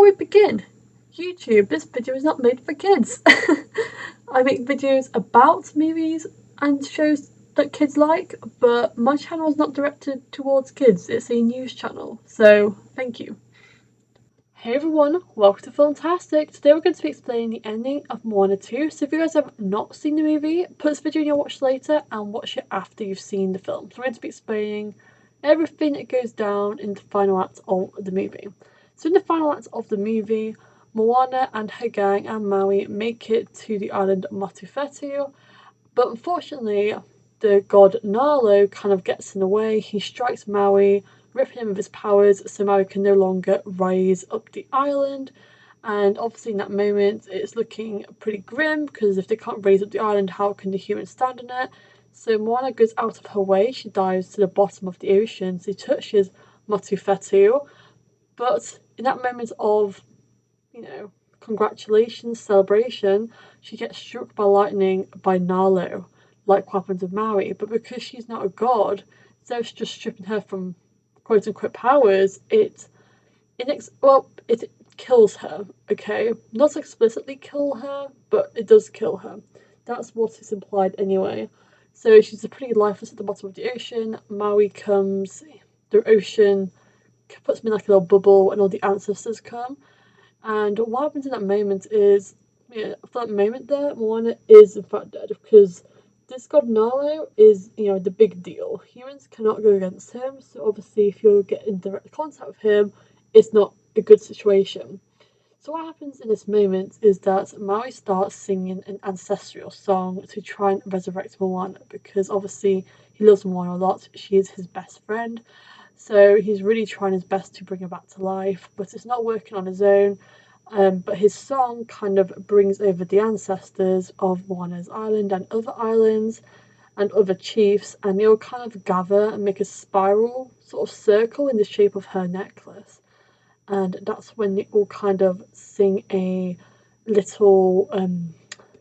we begin, YouTube, this video is not made for kids. I make videos about movies and shows that kids like, but my channel is not directed towards kids, it's a news channel, so thank you. Hey everyone, welcome to Filmtastic. Today we're going to be explaining the ending of Moana 2, so if you guys have not seen the movie, put this video in your watch later and watch it after you've seen the film. So we're going to be explaining everything that goes down in the final act of the movie. So in the final act of the movie, Moana and her gang and Maui make it to the island Matufetu, but unfortunately the god Nalo kind of gets in the way. He strikes Maui, ripping him of his powers so Maui can no longer rise up the island. And obviously in that moment it's looking pretty grim, because if they can't raise up the island, how can the humans stand on it? So Moana goes out of her way, she dives to the bottom of the ocean, she touches Matufetu, but in that moment of, congratulations, celebration, she gets struck by lightning by Nalo, like what happens with Maui. But because she's not a god, instead of just stripping her from quote unquote powers, it kills her, okay? Not explicitly kill her, but it does kill her. That's what is implied anyway. So she's pretty lifeless at the bottom of the ocean. Maui comes, the ocean puts me in like a little bubble, and all the ancestors come. And what happens in that moment is, for that moment there, Moana is in fact dead, because this god Nalo is, the big deal. Humans cannot go against him, so obviously if you get in direct contact with him, it's not a good situation. So what happens in this moment is that Maui starts singing an ancestral song to try and resurrect Moana, because obviously he loves Moana a lot, she is his best friend. So he's really trying his best to bring her back to life, but it's not working on his own. But his song kind of brings over the ancestors of Moana's island and other islands and other chiefs, and they all kind of gather and make a spiral sort of circle in the shape of her necklace. And that's when they all kind of sing a little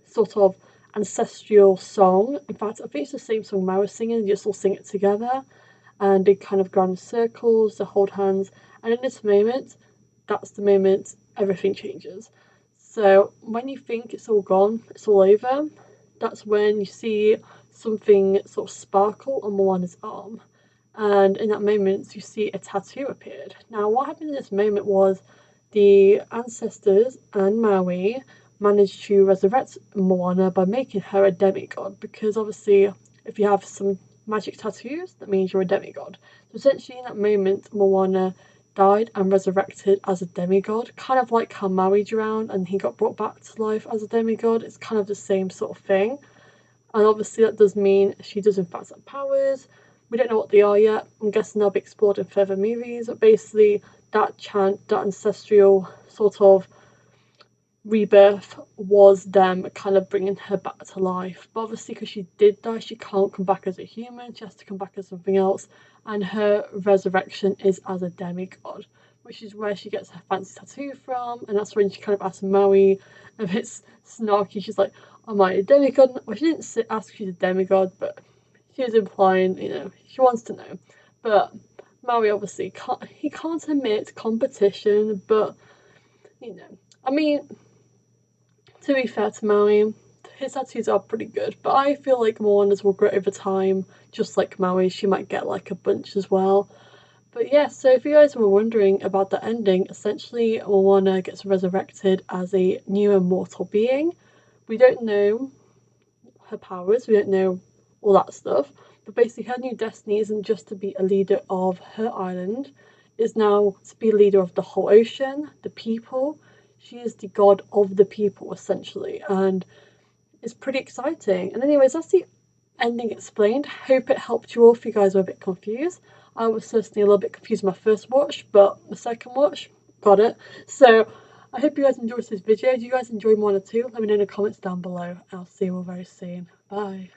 sort of ancestral song. In fact, I think it's the same song Mara was singing, they just all sing it together. And they kind of go in circles, they hold hands, and in this moment, that's the moment everything changes. So when you think it's all gone, it's all over, that's when you see something sort of sparkle on Moana's arm. And in that moment, you see a tattoo appeared. Now, what happened in this moment was the ancestors and Maui managed to resurrect Moana by making her a demigod, because obviously, if you have some magic tattoos, that means you're a demigod. So essentially in that moment, Moana died and resurrected as a demigod, kind of like how Maui drowned and he got brought back to life as a demigod. It's kind of the same sort of thing. And obviously that does mean she does in fact have powers. We don't know what they are yet. I'm guessing they'll be explored in further movies, but basically that ancestral sort of rebirth was them kind of bringing her back to life. But obviously because she did die, she can't come back as a human, she has to come back as something else, and her resurrection is as a demigod, which is where she gets her fancy tattoo from. And that's when she kind of asks Maui a bit snarky, she's like, am I a demigod? Well, she didn't ask if she's a demigod, but she was implying, she wants to know. But Maui obviously can't admit competition, but I mean, to be fair to Maui, his tattoos are pretty good, but I feel like Moana's will grow over time, just like Maui, she might get like a bunch as well. But yeah, so if you guys were wondering about the ending, essentially Moana gets resurrected as a new immortal being. We don't know her powers, we don't know all that stuff, but basically her new destiny isn't just to be a leader of her island, is now to be a leader of the whole ocean, the people. She is the god of the people, essentially, and it's pretty exciting. And anyways, that's the ending explained. Hope it helped you all if you guys were a bit confused. I was certainly a little bit confused my first watch, but the second watch, got it. So I hope you guys enjoyed this video. Do you guys enjoy Moana too? Let me know in the comments down below. I'll see you all very soon. Bye.